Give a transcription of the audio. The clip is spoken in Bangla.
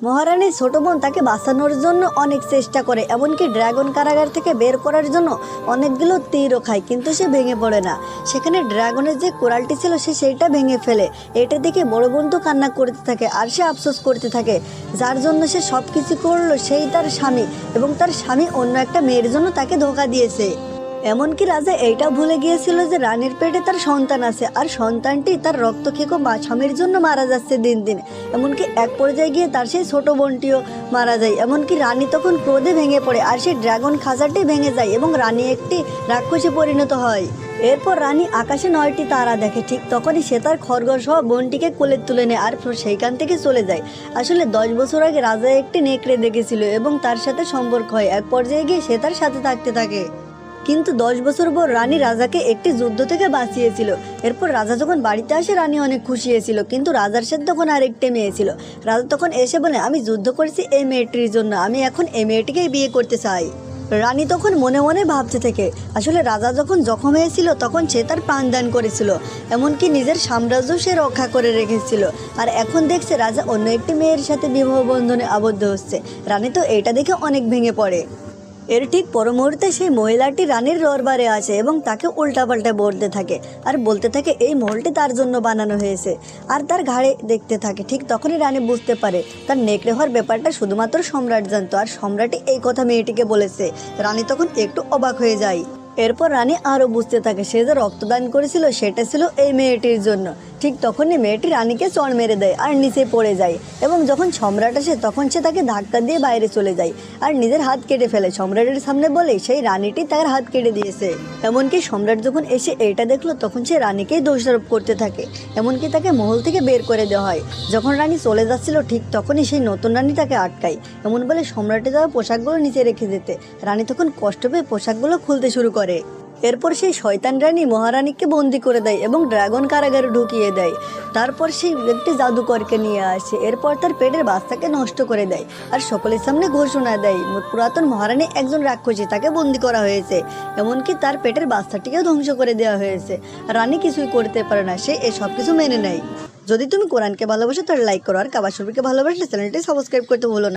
মহারানীর ছোট বোন তাকে বাঁচানোর জন্য অনেক চেষ্টা করে, এমনকি ড্রাগন কারাগার থেকে বের করার জন্য অনেকগুলো তীরও খায়, কিন্তু সে ভেঙে পড়ে না। সেখানে ড্রাগনের যে কোরালটি ছিল সে সেইটা ভেঙে ফেলে। এটা দেখে বড় বোন তো কান্না করতে থাকে আর সে আফসোস করতে থাকে, যার জন্য সে সব কিছু করলো সেই তার স্বামী, এবং তার স্বামী অন্য একটা মেয়ের জন্য তাকে ধোঁকা দিয়েছে। এমনকি রাজা এইটাও ভুলে গিয়েছিল যে রানীর পেটে তার সন্তান আছে, আর সন্তানটি তার রক্ত খেকো স্বামীর জন্য মারা যাচ্ছে দিন দিন। এমনকি এক পর্যায়ে গিয়ে তার সেই ছোট বোনটিও মারা যায়। এমনকি রানী তখন ক্রোধে ভেঙে পড়ে আর সেই ড্রাগন খাঁচাটি ভেঙে যায় এবং রানী একটি রাক্ষসে পরিণত হয়। এরপর রানী আকাশে 9টি তারা দেখে, ঠিক তখনই সে তার খরগোশ সহ বোনটিকে কোলে তুলে নেয় আর সেইখান থেকে চলে যায়। আসলে 10 বছর আগে রাজা একটি নেকড়ে দেখেছিল এবং তার সাথে সম্পর্ক হয়। এক পর্যায়ে গিয়ে সে তার সাথে থাকতে থাকে। কিন্তু 10 বছর পর রানী রাজাকে একটি যুদ্ধ থেকে বাঁচিয়েছিল। এরপর রাজা যখন বাড়িতে আসে রানী অনেক খুশি হয়েছিল, কিন্তু রাজার সাথে তখন আরেকটি মেয়ে ছিল। রাজা তখন এসে বলে, আমি যুদ্ধ করেছি এই মেয়েটির জন্য, আমি এখন এই মেয়েটিকেই বিয়ে করতে চাই। রানী তখন মনে মনে ভাবতে থাকে, আসলে রাজা যখন জখম হয়েছিল তখন সে তার প্রাণদান করেছিল, এমনকি নিজের সাম্রাজ্য সে রক্ষা করে রেখেছিল। আর এখন দেখছে রাজা অন্য একটি মেয়ের সাথে বিবাহ বন্ধনে আবদ্ধ হচ্ছে। রানী তো এটা দেখে অনেক ভেঙে পড়ে। এর ঠিক পর মুহূর্তে সেই মহিলাটি রানীর দরবারে আসে এবং তাকে উল্টাপাল্টা বলতে থাকে আর বলতে থাকে এই মহলটি তার জন্য বানানো হয়েছে, আর তার ঘাড়ে দেখতে থাকে। ঠিক তখনই রানী বুঝতে পারে তার নেকড়ে হওয়ার ব্যাপারটা শুধুমাত্র সম্রাট জানতো, আর সম্রাটই এই কথা মেয়েটিকে বলেছে। রানী তখন একটু অবাক হয়ে যায়। এরপর রানী আরও বুঝতে থাকে সে যে রক্তদান করেছিল সেটা ছিল এই মেয়েটির জন্য। ঠিক তখনই মেয়েটি রানীকে চড় মেরে দেয় আর নিচে পড়ে যায়, এবং যখন সম্রাট আসে তখন সে তাকে ধাক্কা দিয়ে বাইরে চলে যায় আর নিজের হাত কেটে ফেলে। সম্রাটের সামনে বলে সেই রানীটি তার হাত কেটে দিয়েছে। এমনকি সম্রাট যখন এসে এটা দেখলো তখন সে রানীকেই দোষারোপ করতে থাকে, এমনকি তাকে মহল থেকে বের করে দেওয়া হয়। যখন রানী চলে যাচ্ছিল ঠিক তখনই সেই নতুন রানী তাকে আটকায়, এমন বলে সম্রাটের দেওয়া পোশাকগুলো নিচে রেখে যেতে। রানী তখন কষ্ট পেয়ে পোশাকগুলো খুলতে শুরু করে। এরপর সেই শয়তান রানী মহারানীকে বন্দি করে দেয় এবং ড্রাগন কারাগারে ঢুকিয়ে দেয়। তারপর সেই ব্যক্তি জাদুকরকে নিয়ে আসে, এরপর তার পেটের বাচ্চাকে নষ্ট করে দেয় আর সকলের সামনে ঘোষণা দেয় পুরাতন মহারানী একজন রাক্ষসী, তাকে বন্দি করা হয়েছে, এমনকি তার পেটের বাচ্চাটিকেও ধ্বংস করে দেওয়া হয়েছে। রানী কিছুই করতে পারে না, সে এসব কিছু মেনে নেয়। যদি তুমি কোরআনকে ভালোবাসো তাহলে লাইক করো, আর কাবা শরীফকে ভালোবাসলে চ্যানেলটি সাবস্ক্রাইব করতে ভুলো না।